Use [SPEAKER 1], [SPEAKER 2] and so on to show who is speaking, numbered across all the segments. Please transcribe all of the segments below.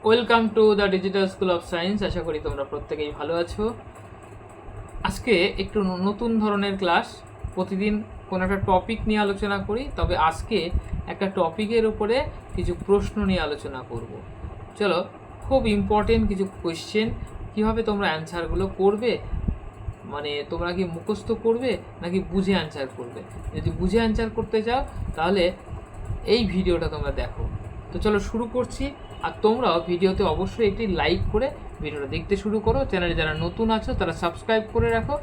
[SPEAKER 1] Welcome to the digital school of science. আশা করি তোমরা প্রত্যেকেই ভালো আছো। আজকে একটু নতুন ধরনের ক্লাস। প্রতিদিন কোনো একটা টপিক নিয়ে আলোচনা করি, তবে আজকে একটা টপিকের উপরে কিছু প্রশ্ন নিয়ে আলোচনা করব। চলো, খুব ইম্পর্টেন্ট কিছু কোয়েশ্চেন। কীভাবে তোমরা অ্যান্সারগুলো করবে, মানে তোমরা কি মুখস্থ করবে নাকি বুঝে অ্যান্সার করবে? যদি বুঝে অ্যান্সার করতে চাও তাহলে এই ভিডিওটা তোমরা দেখো। তো চলো শুরু করছি। আর তোমরাও ভিডিওতে অবশ্যই একটি লাইক করে ভিডিওটা দেখতে শুরু করো। চ্যানেলে যারা নতুন আছো তারা সাবস্ক্রাইব করে রাখো,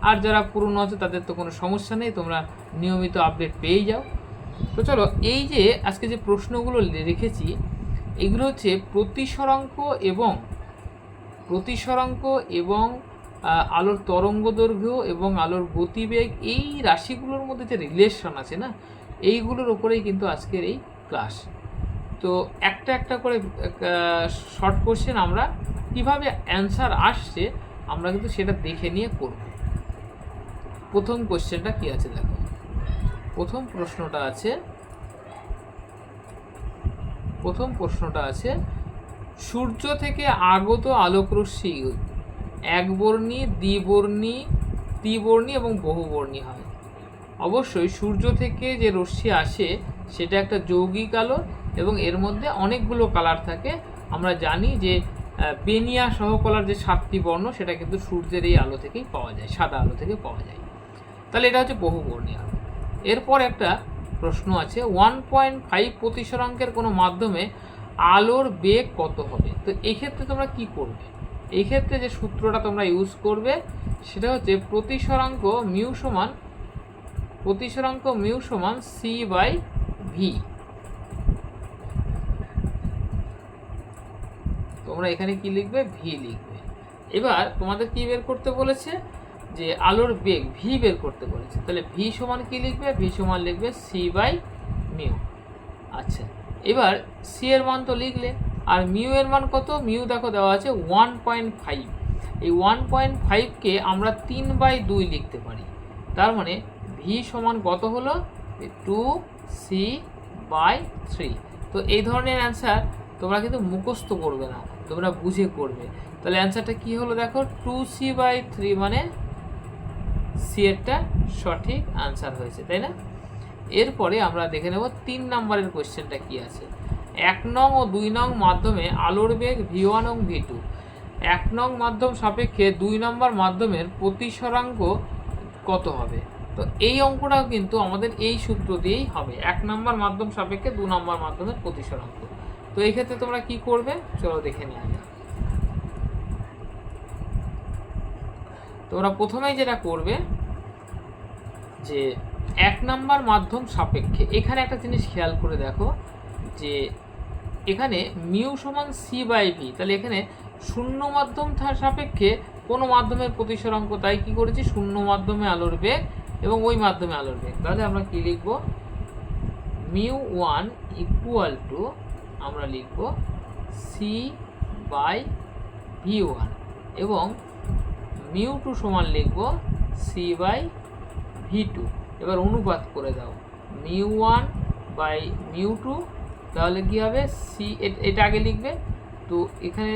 [SPEAKER 1] আর যারা পুরনো আছো তাদের তো কোনো সমস্যা নেই, তোমরা নিয়মিত আপডেট পেয়েই যাও। তো চলো, এই যে আজকে যে প্রশ্নগুলো রেখেছি এগুলো হচ্ছে প্রতিসরাঙ্ক এবং আলোর তরঙ্গদৈর্ঘ্য এবং আলোর গতিবেগ, এই রাশিগুলোর মধ্যে যে রিলেশন আছে না, এইগুলোর ওপরেই কিন্তু আজকের এই ক্লাস। তো একটা একটা করে শর্ট কোশ্চেন আমরা কীভাবে অ্যান্সার আসছে আমরা কিন্তু সেটা দেখে নিয়ে করব। প্রথম কোশ্চেনটা কী আছে দেখো। প্রথম প্রশ্নটা আছে সূর্য থেকে আগত আলোকরশ্মি একবর্ণী, দ্বিবর্ণী এবং বহুবর্ণী হয়। অবশ্যই সূর্য থেকে যে রশ্মি আসে সেটা একটা যৌগিক আলো এবং এর মধ্যে অনেকগুলো কালার থাকে। আমরা জানি যে বেনিয়া সহকলার যে 7টি বর্ণ সেটা কিন্তু সূর্যের এই আলো থেকেই পাওয়া যায়, সাদা আলো থেকে পাওয়া যায়। তাহলে এটা হচ্ছে বহুবর্ণী আলো। এরপর একটা প্রশ্ন আছে 1.5 প্রতিসরাঙ্কের কোনো মাধ্যমে আলোর বেগ কত হবে। তো এই ক্ষেত্রে তোমরা কি করবে? এই ক্ষেত্রে যে সূত্রটা তোমরা ইউজ করবে সেটা হচ্ছে প্রতিসরাঙ্ক মিউ সমান c/v। তোমরা এখানে কি লিখবে? ভি লিখবে। এবার তোমাদের কি বের করতে বলেছে? যে আলোর বেগ ভি বের করতে বলেছে। তাহলে ভি সমান কি লিখবে? ভি সমান লিখবে c/মিউ। আচ্ছা, এবার সি এর মান তো লিখলে, আর মিউ এর মান কত? মিউ দেখো দেওয়া আছে 1.5। এই 1.5কে আমরা 3/2 লিখতে পারি। তার মানে ভি সমান কত হলো? 2c/3। তো এই ধরনের অ্যান্সার তোমরা কিন্তু মুখস্থ করবে না, তোমরা বুঝে করবে। তাহলে অ্যান্সারটা কি হলো দেখো, 2c/3 মানে সি এরটা সঠিক আনসার হয়েছে, তাই না? এরপরে আমরা দেখে নেব 3 নম্বরের কোয়েশ্চেনটা কি আছে। 1 নং ও 2 নং মাধ্যমে আলোর বেগ v1 এবং v2। 1 নং মাধ্যম সাপেক্ষে 2 নম্বর মাধ্যমের প্রতিসরাঙ্ক কত হবে? তো এই অঙ্কটাও কিন্তু আমাদের এই সূত্র দিয়েই হবে, 1 নম্বর মাধ্যম সাপেক্ষে 2 নম্বর মাধ্যমের প্রতিসরাঙ্ক। তো এই ক্ষেত্রে তোমরা কি করবে চলো দেখে নেওয়া যাক। তোমরা প্রথমেই যেটা করবে যে 1 নম্বর মাধ্যম সাপেক্ষে, এখানে একটা জিনিস খেয়াল করে দেখো যে এখানে মিউ সমান c/v। তাহলে এখানে শূন্য মাধ্যম সাপেক্ষে কোনো মাধ্যমের প্রতিসরাঙ্ক, তাই কি করেছি শূন্য মাধ্যমে আলোর বেগ এবং ওই মাধ্যমে আলোর বেগ। তাহলে আমরা কি লিখব? μ1 ইকুয়াল টু আমরা লিখব c/v1 এবং μ2 সমান লিখব c/v2। এবার অনুপাত করে দাও μ1/μ2, তাহলে কি হবে? সি, এটা আগে লিখবে। তো এখানে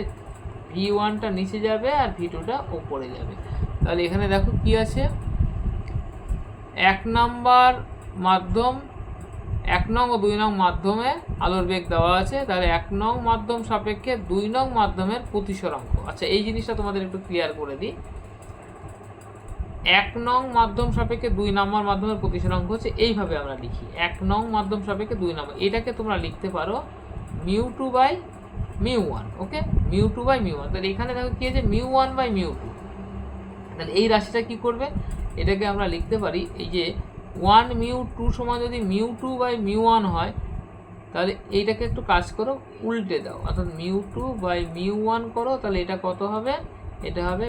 [SPEAKER 1] v1টা নিচে যাবে আর v2টা ওপরে যাবে। তাহলে এখানে দেখো কি আছে, 1 নং ও 2 নং মাধ্যমে আলোর বেগ দেওয়া আছে। তাহলে 1 নং মাধ্যম সাপেক্ষে 2 নং মাধ্যমের প্রতিসরাঙ্ক। আচ্ছা, এই জিনিসটা তোমাদের একটু ক্লিয়ার করে দিই। 1 নং মাধ্যম সাপেক্ষে 2 নম্বর মাধ্যমের প্রতিসরাঙ্ক হচ্ছে এইভাবে আমরা লিখি, 1 নং মাধ্যম সাপেক্ষে 2 নম্বর। এটাকে তোমরা লিখতে পারো μ2/μ1। ওকে, μ2/μ1। তাহলে এখানে দেখো কি আছে, μ1/μ2। তাহলে এই রাশিটা কি করবে? এটাকে আমরা লিখতে পারি এই যে 1μ2 সমান যদি μ2/μ1 হয়, তাহলে এইটাকে একটু কাজ করো, উল্টে দাও, অর্থাৎ μ2/μ1 করো। তাহলে এটা কত হবে? এটা হবে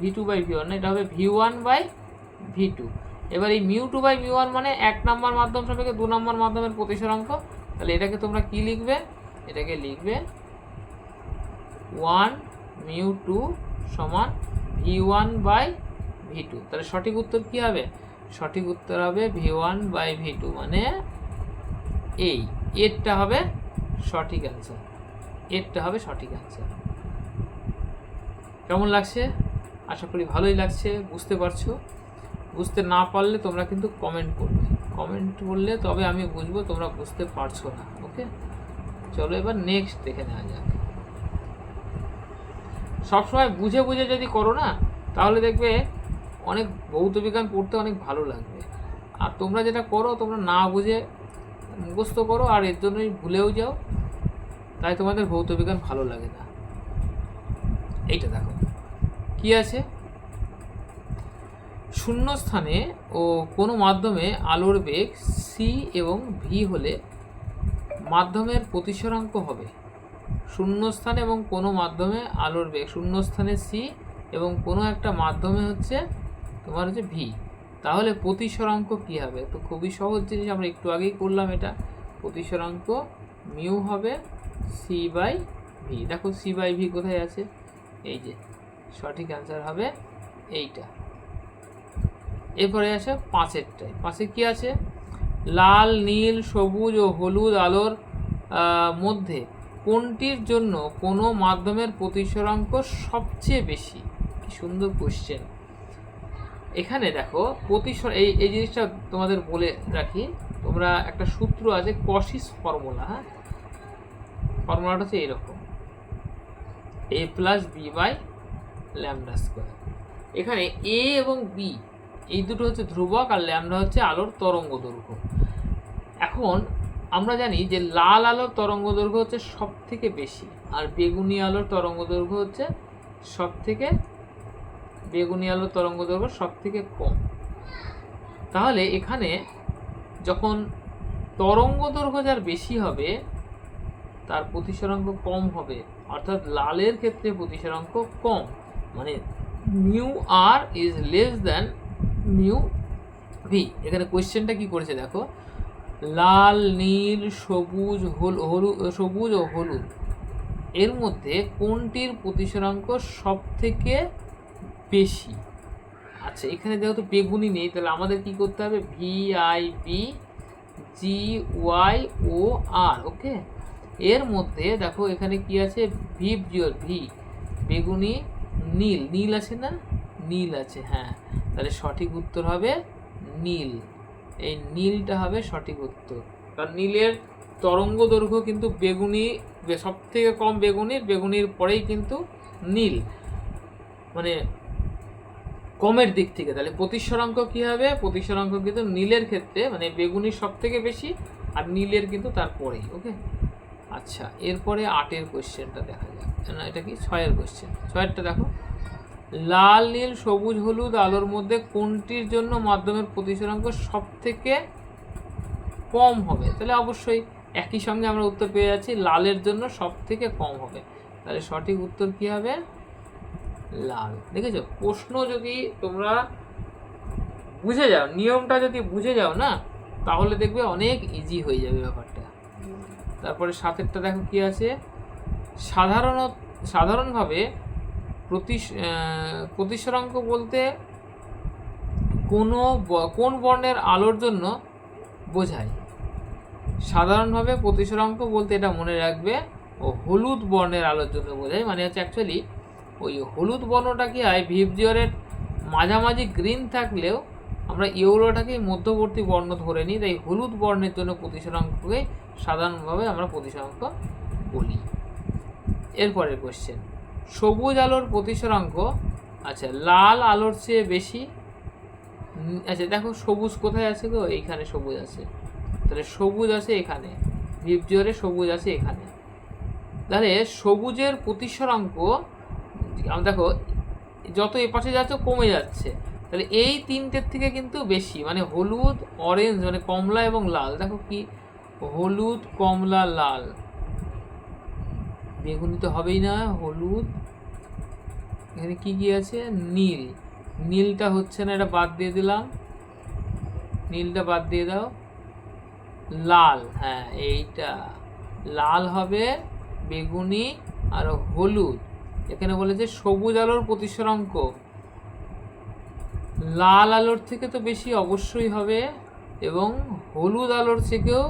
[SPEAKER 1] v2/v1 না, এটা হবে v1/v2। এবার এই μ2/μ1 মানে 1 নম্বর মাধ্যম সাপেক্ষে 2 নম্বর মাধ্যমের প্রতিসরাঙ্ক। তাহলে এটাকে তোমরা কি লিখবে? এটাকে লিখবে 1μ2 সমান v1/v2। তাহলে সঠিক উত্তর কি হবে? সঠিক উত্তর হবে v1/v2, মানে এই এরটা হবে সঠিক অ্যান্সার, এরটা হবে সঠিক অ্যান্সার। কেমন লাগছে? আশা করি ভালোই লাগছে, বুঝতে পারছো। বুঝতে না পারলে তোমরা কিন্তু কমেন্ট করবে, কমেন্ট করলে তবে আমি বুঝবো তোমরা বুঝতে পারছো না। ওকে, চলো এবার নেক্সট দেখে নেওয়া যাক। সবসময় বুঝে বুঝে যদি করো না, তাহলে দেখবে অনেক ভৌত বিজ্ঞান পড়তে অনেক ভালো লাগবে। আর তোমরা যেটা করো, তোমরা না বুঝে মুখস্থ করো আর এর জন্যই ভুলেও যাও, তাই তোমাদের ভৌত বিজ্ঞান ভালো লাগে না। এইটা দেখো কি আছে, শূন্যস্থানে ও কোনো মাধ্যমে আলোর বেগ সি এবং ভি হলে মাধ্যমের প্রতিসরাঙ্ক হবে। শূন্যস্থানে এবং কোনো মাধ্যমে আলোর বেগ, শূন্যস্থানে সি এবং কোনো একটা মাধ্যমে হচ্ছে তোমার হচ্ছে ভি, তাহলে প্রতিসরাঙ্ক কী হবে? তো খুবই সহজ জিনিস, আমরা একটু আগেই করলাম এটা। প্রতিসরাঙ্ক মিউ হবে সি বাই ভি। দেখো সি বাই ভি কোথায় আছে? এই যে, সঠিক অ্যান্সার হবে এইটা। এরপরে আসে পাঁচেরটায়। পাঁচে কি আছে? লাল, নীল, সবুজ ও হলুদ আলোর মধ্যে কোনটির জন্য কোনো মাধ্যমের প্রতিসরাঙ্ক সবচেয়ে বেশি? কি সুন্দর কোশ্চেন। এখানে দেখো এই জিনিসটা তোমাদের বলে রাখি, তোমরা একটা সূত্র আছে কশিস ফর্মুলা। হ্যাঁ, ফর্মুলাটা হচ্ছে এরকম, a plus b by lambda square. এখানে এ এবং বি এই দুটো হচ্ছে ধ্রুবক, আর ল্যামডা হচ্ছে আলোর তরঙ্গ দৈর্ঘ্য। এখন আমরা জানি যে লাল আলোর তরঙ্গ দৈর্ঘ্য হচ্ছে সব থেকে বেশি, আর বেগুনি আলোর তরঙ্গ দৈর্ঘ্য হচ্ছে সব থেকে কম। তাহলে এখানে যখন তরঙ্গ দৈর্ঘ্য যার বেশি হবে তার প্রতিসরাঙ্ক কম হবে, অর্থাৎ লালের ক্ষেত্রে প্রতিসরাঙ্ক কম, মানে mu r is less than mu v. এখানে কোয়েশ্চেনটা কি করেছে দেখো, লাল, নীল, সবুজ ও হলুদ এর মধ্যে কোনটির প্রতিসরাঙ্ক সব থেকে বেশি? আচ্ছা, এখানে যেহেতু বেগুনি নেই, তাহলে আমাদের কি করতে হবে? V I B G Y O R. Okay, এর মধ্যে দেখো এখানে কি আছে? ভি ভি বেগুনি, নীল, নীল আছে না? নীল আছে, হ্যাঁ, তাহলে সঠিক উত্তর হবে নীল। এই নীলটা হবে সঠিক উত্তর, কারণ নীলের তরঙ্গ দৈর্ঘ্য কিন্তু বেগুনি সব থেকে কম, বেগুনির পরেই কিন্তু নীল, মানে কমের দিক থেকে। তাহলে প্রতিসরাঙ্ক কি হবে? প্রতিসরাঙ্ক কিন্তু নীলের ক্ষেত্রে মানে বেগুনির সব থেকে বেশি, আর নীলের কিন্তু তারপরেই। ওকে, আচ্ছা, এরপরে 8-এর কোয়েশ্চেনটা দেখা যাক। না, এটা কি 6-এর কোয়েশ্চেন। 6-এরটা দেখো, লাল, নীল, সবুজ, হলুদ আলোর মধ্যে কোনটির জন্য মাধ্যমের প্রতিসরাঙ্ক সব থেকে কম হবে? তাহলে অবশ্যই একই সঙ্গে আমরা উত্তর পেয়ে যাচ্ছি, লালের জন্য সব থেকে কম হবে। তাহলে সঠিক উত্তর কি হবে? লাল। দেখেছো, প্রশ্ন যদি তোমরা বুঝে যাও, নিয়মটা যদি বুঝে যাও না, তাহলে দেখবে অনেক ইজি হয়ে যাবে ব্যাপারটা। তারপরে 7-এরটা দেখো কি আছে, সাধারণভাবে প্রতিসরাঙ্ক বলতে কোন বর্ণের আলোর জন্য বোঝায়? সাধারণভাবে প্রতিসরাঙ্ক বলতে, এটা মনে রাখবে, ও হলুদ বর্ণের আলোর জন্য বোঝায়। মানে হচ্ছে অ্যাকচুয়ালি ওই হলুদ বর্ণটা কি হয়, ভিপজিওরের মাঝামাঝি গ্রিন থাকলেও আমরা ইয়েলোটাকেই মধ্যবর্তী বর্ণ ধরে নিই, তাই হলুদ বর্ণের জন্য প্রতিসরাঙ্ককে সাধারণভাবে আমরা প্রতিসরাঙ্ক বলি। এরপরের কোশ্চেন, সবুজ আলোর প্রতিসরাঙ্ক, আচ্ছা, লাল আলোর চেয়ে বেশি। আচ্ছা দেখো, সবুজ কোথায় আছে গো? এইখানে সবুজ আছে, তাহলে সবুজ আছে এখানে, ভিপজিওরে সবুজ আছে এখানে। তাহলে সবুজের প্রতিসরাঙ্ক দেখো যত এপাশে যাচ্ছে কমে যাচ্ছে, তাহলে এই তিনটের থেকে কিন্তু বেশি, মানে হলুদ, অরেঞ্জ মানে কমলা এবং লাল। দেখো কি, হলুদ, কমলা, লাল, বেগুনি তো হবেই না, হলুদ, এখানে কি কি আছে? নীল, নীলটা হচ্ছে না, এটা বাদ দিয়ে দিলাম, নীলটা বাদ দিয়ে দাও। লাল, হ্যাঁ এইটা লাল হবে, বেগুনি আর হলুদ। এখানে বলেছে সবুজ আলোর প্রতিসরাঙ্ক লাল আলোর থেকে তো বেশি অবশ্যই হবে, এবং হলুদ আলোর থেকেও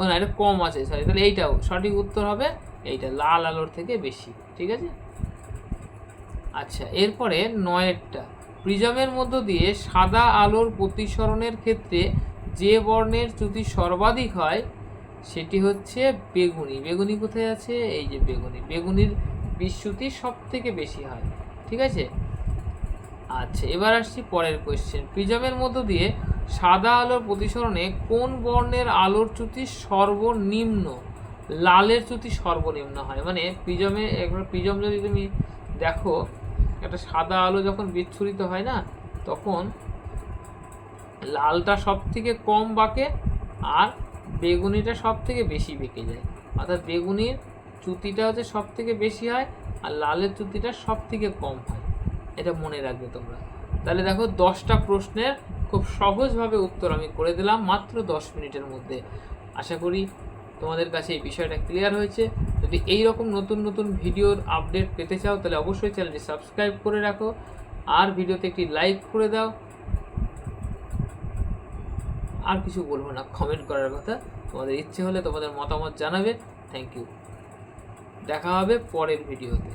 [SPEAKER 1] না, এটা কম আছে, সরি, তাহলে এইটাও সঠিক উত্তর হবে, এইটা লাল আলোর থেকে বেশি। ঠিক আছে। আচ্ছা, এরপরে 9এরটা, প্রিজমের মধ্য দিয়ে সাদা আলোর প্রতিসরণের ক্ষেত্রে যে বর্ণের চ্যুতি সর্বাধিক হয় সেটি হচ্ছে বেগুনি। বেগুনি কোথায় আছে? এই যে বেগুনি। বেগুনির বিচ্যুতি সব থেকে বেশি হয়। ঠিক আছে। আচ্ছা, এবার আসছি পরের কোয়েশ্চেন। প্রিজমের মধ্য দিয়ে সাদা আলোর প্রতিসরণে কোন বর্ণের আলোর চ্যুতি সর্বনিম্ন? লালের চ্যুতি সর্বনিম্ন হয়। মানে প্রিজমে একবার প্রিজম যদি তুমি দেখো, একটা সাদা আলো যখন বিচ্ছুরিত হয় না, তখন লালটা সব থেকে কম বাঁকে আর বেগুনিটা সব থেকে বেশি বেঁকে যায়। অর্থাৎ বেগুনির চ্যুতিটা হচ্ছে সব থেকে বেশি হয় আর লালের চ্যুতিটা সব থেকে কম হয়। এটা মনে রাখবে তোমরা। তাহলে দেখো 10টা প্রশ্নের খুব সহজভাবে উত্তর আমি করে দিলাম মাত্র 10 মিনিটের মধ্যে। আশা করি তোমাদের কাছে এই বিষয়টা ক্লিয়ার হয়েছে। যদি এই রকম নতুন নতুন ভিডিওর আপডেট পেতে চাও তাহলে অবশ্যই চ্যানেলটি সাবস্ক্রাইব করে রাখো আর ভিডিওতে একটি লাইক করে দাও। আর কিছু বলবো না, কমেন্ট করার কথা। তোমাদের ইচ্ছে হলে তোমাদের মতামত জানাবে। Thank you. দেখা হবে পরের ভিডিওতে।